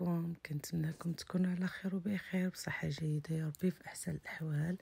عليكم. كنتمنىكم تكونوا على خير وبخير بصحة جيدة يا ربي في أحسن الأحوال.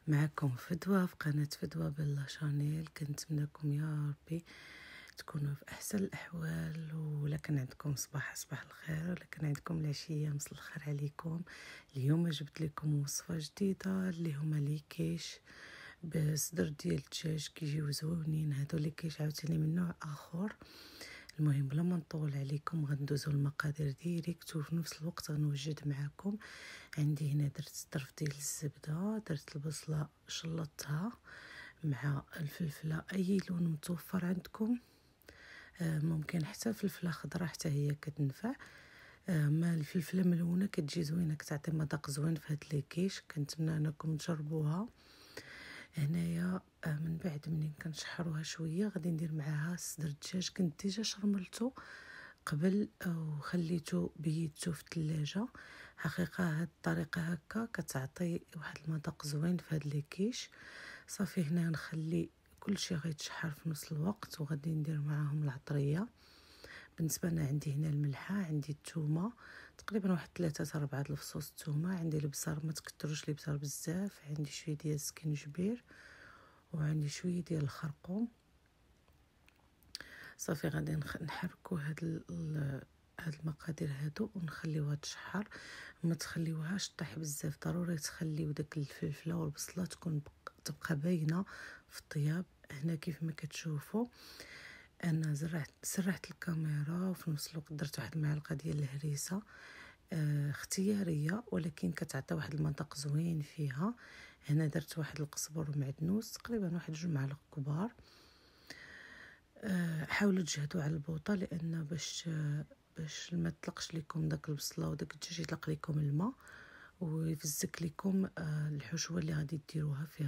معكم فدوى في قناة فدوى بالله شانيل. كنتمنىكم يا ربي تكونوا في أحسن الأحوال، ولا كان عندكم صباح الخير، ولا كان عندكم العشية مساء الخير عليكم. اليوم جبت لكم وصفة جديدة اللي هما ليكيش بصدر ديال الدجاج، كيجيو زوينين هادو ليكيش عاوتاني من نوع آخر. المهم بلا ما نطول عليكم غندوزو المقادير ديريكت، وفي نفس الوقت غنوجد معكم. عندي هنا درت طرف ديال الزبده، درت البصله شلطتها مع الفلفله اي لون متوفر عندكم، ممكن حتى الفلفله خضراء حتى هي كتنفع. ما الفلفله ملونه كتجي زوينه، كتعطي مذاق زوين في هاد ليكيش. كنتمنى انكم تجربوها. هنايا من بعد منين كنشحروها شويه غادي ندير معاها صدر الدجاج. كنت ديجا شرملته قبل وخليته بيتو في الثلاجه. حقيقه هاد الطريقه هكا كتعطي واحد المذاق زوين في هاد ليكيش. صافي هنا نخلي كلشي غيتشحر في نفس الوقت، وغادي ندير معاهم العطريه. بالنسبه انا عندي هنا الملحه، عندي الثومه تقريبا واحد 3-4 الفصوص الثومه، عندي البصر ما تكتروش البصر بزاف، عندي شويه ديال السكينجبير، وعندي شويه ديال الخرقوم. صافي غادي نحركو هاد المقادير هادو ونخليوها تشحر. ما تخليوهاش طيح بزاف، ضروري تخليو داك الفلفله والبصله تبقى باينه في الطياب. هنا كيف ما كتشوفوا انا سرحت الكاميرا، وفي نفس الوقت درت واحد المعلقه ديال الهريسه اختياريه، ولكن كتعطي واحد المذاق زوين فيها. هنا درت واحد القزبر ومعدنوس تقريبا واحد 2 معالق كبار. حاولوا تجهدوا على البوطه، لان باش ما تطلقش لكم داك البصله وداك الدجاج يطلق لكم الماء ويفزك لكم الحشوه اللي غادي ديروها في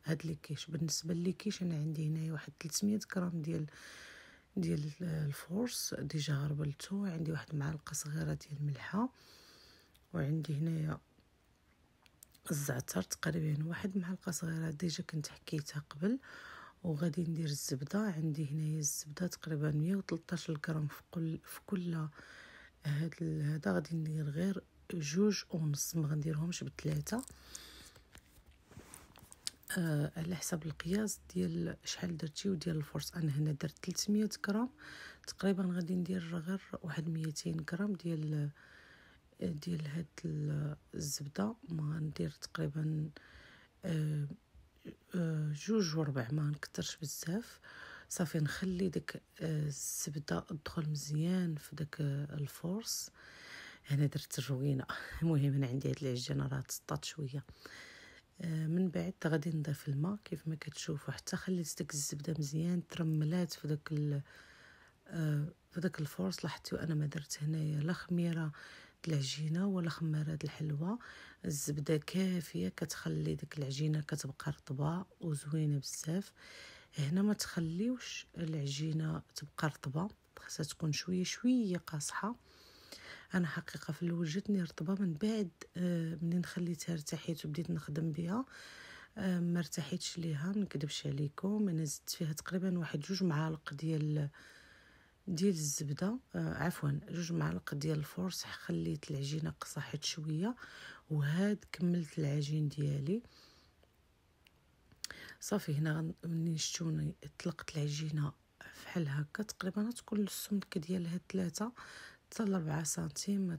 هاد ليكيش. بالنسبه لليكيش انا عندي هنايا واحد 300 غرام ديال الفورس ديجا غربلته، عندي واحد معلقه صغيره ديال الملحه، وعندي هنايا الزعتر تقريبا واحد معلقه صغيره ديجا كنت حكيتها قبل. وغادي ندير الزبده، عندي هنايا الزبده تقريبا 113 غرام في كل هذا غادي ندير غير 2.5، ما غنديرهمش ب3 على حسب القياس ديال شحال درتي وديال الفرص. انا هنا درت 300 غرام تقريبا، غادي ندير غير واحد 200 غرام ديال هاد الزبده. ما غندير تقريبا 2.4، ما نكترش بزاف. صافي نخلي داك الزبده تدخل مزيان في داك الفورس. انا درت الروينه. المهم انا عندي هاد العجينه راه تسطات شويه. من بعد غادي نضيف الماء كيف ما كتشوفوا، حتى خليت داك الزبده مزيان ترملات في داك الفورس. لاحظتوا انا ما درت هنايا لا خميره العجينه ولا خماره الحلوى. الزبده كافيه كتخلي ديك العجينه كتبقى رطبه وزوينه بزاف. هنا ما تخليوش العجينه تبقى رطبه، خاصها تكون شويه قاصحه. انا حقيقه في الاول جاتني رطبه، من بعد منين خليتها ارتاحيت وبديت نخدم بها ما ارتاحيتش ليها. ما نكذبش عليكم، انا زدت فيها تقريبا واحد 2 معالق ديال الزبده، عفوا 2 معالق ديال الفورس. خليت العجينه قصحت شويه، وهاد كملت العجين ديالي. صافي هنا منين شتوني طلقت العجينه فحال هكا تقريبا تكون السمك ديالها 3 حتى 4 سنتيم.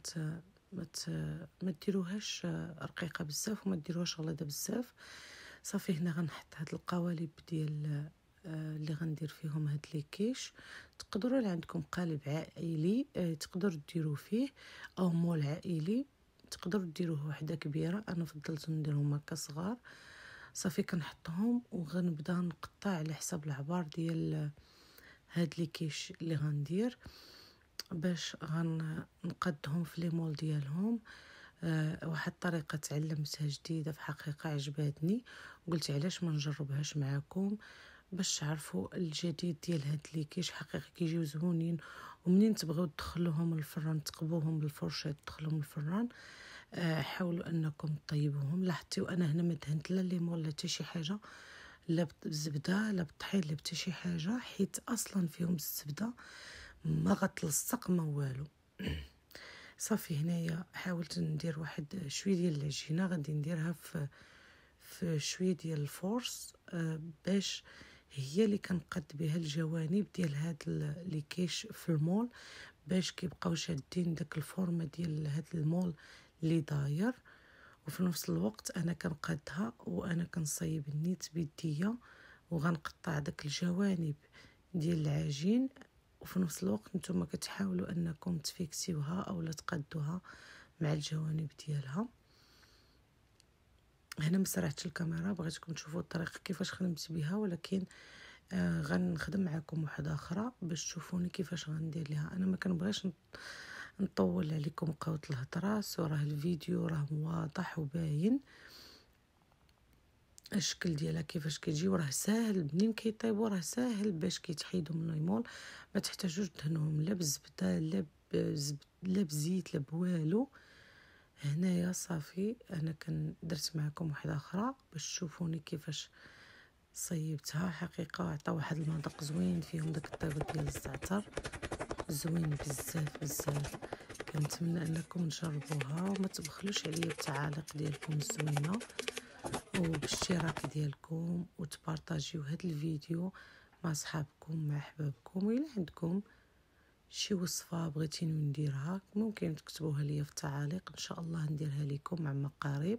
ما ديروهاش رقيقه بزاف وما ديروهاش غليظه بزاف. صافي هنا غنحط هاد القوالب ديال اللي غندير فيهم هاد ليكيش. تقدروا اللي عندكم قالب عائلي تقدروا ديروا فيه، او مول عائلي تقدروا ديروه وحده كبيره. انا فضلت نديرهم هكا صغار. صافي كنحطهم وغنبدا نقطع على حسب العبار ديال هاد ليكيش اللي غندير، باش غنقدهم في لي مول ديالهم. واحد الطريقه تعلمتها جديده في حقيقه عجبتني، وقلت علاش ما نجربهاش معكم باش تعرفوا الجديد ديال هاد ليكيش. حقيقه كيجيو زهونين، ومنين تبغيو تدخلوهم الفران تقبوهم بالفرشه تدخلوهم الفران. حاولوا انكم طيبوهم. لاحظتوا انا هنا ما دهنت لا ليمون لا حتى شي حاجه، لا بالزبده لا بالطحين لا حتى شي حاجه، حيت اصلا فيهم الزبده ما غتلصق ما والو. صافي هنايا حاولت ندير واحد شويه ديال العجينه، غادي نديرها في شويه ديال الفورس باش هي اللي كنقاد بها الجوانب ديال هاد لي كيش في المول، باش كيبقاو شادين داك الفورمه ديال هاد المول اللي داير. وفي نفس الوقت انا كنقادها وانا كنصايب النيت بيديا، وغنقطع داك الجوانب ديال العجين، وفي نفس الوقت نتوما كتحاولوا انكم تفيكسيوها اولا تقادوها مع الجوانب ديالها. هنا مسرعتش الكاميرا، بغيتكم تشوفوا الطريقه كيفاش خدمت بها، ولكن غنخدم معكم واحده اخرى باش تشوفوني كيفاش غندير ليها. انا ما كنبغيش نطول عليكم قوت الهضره، وراه الفيديو راه واضح وباين الشكل ديالها كيفاش كيجي، وراه ساهل منين كيطيبوا، راه ساهل باش كيتحيدوا من المول، ما تحتاجوش تدهنوهم لا بالزبده لا بزيت لا بوالو. هنايا صافي انا درت معكم واحده اخرى باش تشوفوني كيفاش صيبتها. حقيقه عطا واحد المذاق زوين، فيهم داك الطيبه ديال الزعتر زوين بزاف بزاف. كنتمنى انكم تجربوها وما تبخلوش عليا بالتعاليق ديالكم الزوينه وبالاشتراك ديالكم، وتبارطاجيو هذا الفيديو مع صحابكم مع احبابكم. الا عندكم شي وصفه بغيتيني نديرها ممكن تكتبوها لي في التعاليق، ان شاء الله نديرها لكم عما قريب.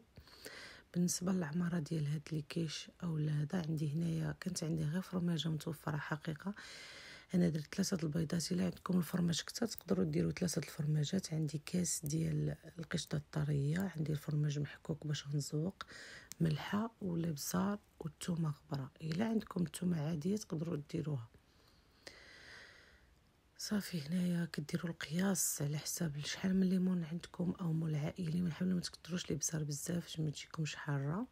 بالنسبه للعماره ديال هاد لي كيش او هذا، عندي هنايا كانت عندي غير فرماجه متوفره. حقيقه انا درت 3 البيضات، الا عندكم الفرماج كتر تقدروا ديروا 3 الفرماجات. عندي كاس ديال القشطه الطريه، عندي الفرماج محكوك باش نزوق، ملحه والابزار والثومه غبره. الا عندكم الثومه عاديه تقدروا ديروها. صافي هنايا كديروا القياس على حساب شحال من ليمون عندكم او مول عائلي، ما حاولوا ما تكثروش الابزار بزاف باش ما تجيكمش حاره.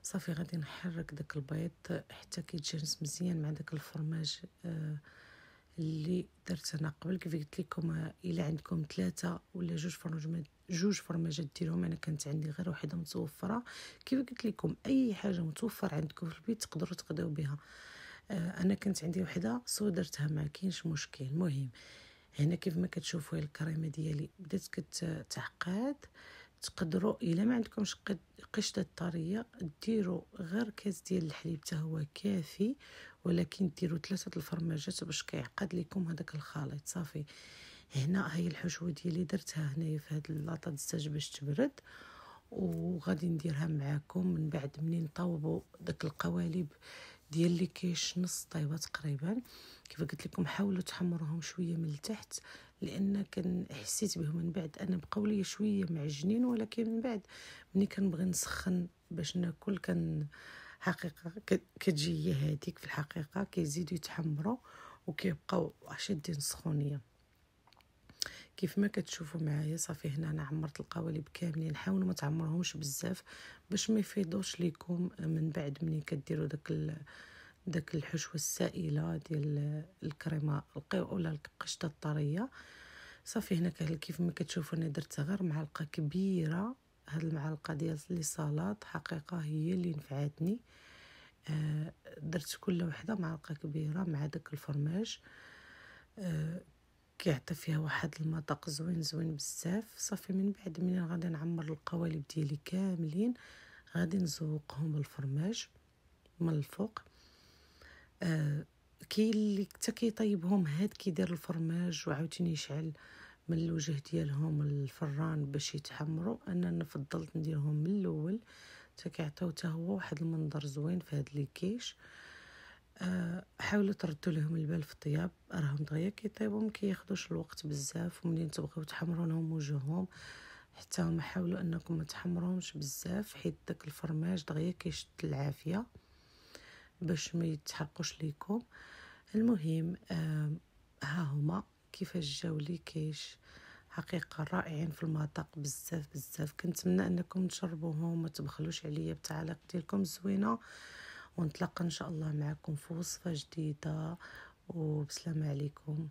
صافي غادي نحرك داك البيض حتى كيتجانس مزيان مع داك الفرماج اللي درت انا قبل. كيف قلت لكم الا عندكم 3 ولا 2 فرماجات ديرهم، انا كانت عندي غير وحده متوفره. كيف قلت لكم اي حاجه متوفر عندكم في البيت تقدروا تقضيو بها. انا كانت عندي وحده صودرتها، ما كاينش مشكل. المهم هنا كيف ما كتشوفوا الكريمه ديالي بدات كتعقد. تقدروا الا ما عندكمش قشطه طريه ديروا غير كاس ديال الحليب حتى هو كافي، ولكن ديروا 3 الفرماجات باش كيعقد لكم هذاك الخليط. صافي هنا هي الحشوه ديالي درتها هنايا في هذا لاطه الزاج باش تبرد، وغادي نديرها معاكم من بعد منين طوبوا داك القوالب ديال اللي كيش نص طيبه تقريبا. كيف قلت لكم حاولوا تحمروهم شويه من التحت، لان حسيت بهم من بعد انا بقاو لي شويه معجنين، ولكن من بعد ملي كنبغي نسخن باش ناكل حقيقه كتجي هي هذيك. في الحقيقه كيزيدوا يتحمروا وكيبقاو شادين السخونيه كيف ما كتشوفوا معايا. صافي هنا انا عمرت القوالب كاملين. حاولوا ما تعمرهمش بزاف باش ما يفيضوش لكم من بعد ملي كديروا داك الحشوه السائله ديال الكريمه ولا القشطه الطريه. صافي هنا كيف ما كتشوفوا انا درت غير معلقه كبيره، هاد المعلقه ديال لي صالات حقيقه هي اللي نفعتني. درت كل وحده معلقه كبيره مع داك الفرماج، كيعطي فيها واحد المذاق زوين بزاف. صافي من بعد منين غادي نعمر القوالب ديالي كاملين غادي نزوقهم بالفرماج من الفوق. كاين اللي حتى كيطيبهم هاد كيدير الفرماج وعاوتاني يشعل من الوجه ديالهم الفران باش يتحمروا. انا نفضل نديرهم من الاول حتى كيعطيو حتى هو واحد المنظر زوين في هاد لي كيش. حاولوا تردوا لهم البال في الطياب، راهم دغيا كيطيبوا ما كياخذوش الوقت بزاف. ومنين تبغيو تحمروا لهم وجههم حتى هما حاولوا انكم ما تحمروهمش بزاف، حيت داك الفرماج دغيا كيشد العافيه باش ما يتحرقوش ليكم. المهم ها هما كيفاش جاو لي كيش حقيقه رائعين في المذاق بزاف. كنتمنى انكم تجربوهم وما تبخلوش عليا بالتعاليق ديالكم الزوينه، ونتلاقى ان شاء الله معكم في وصفه جديده، وبسلامه عليكم.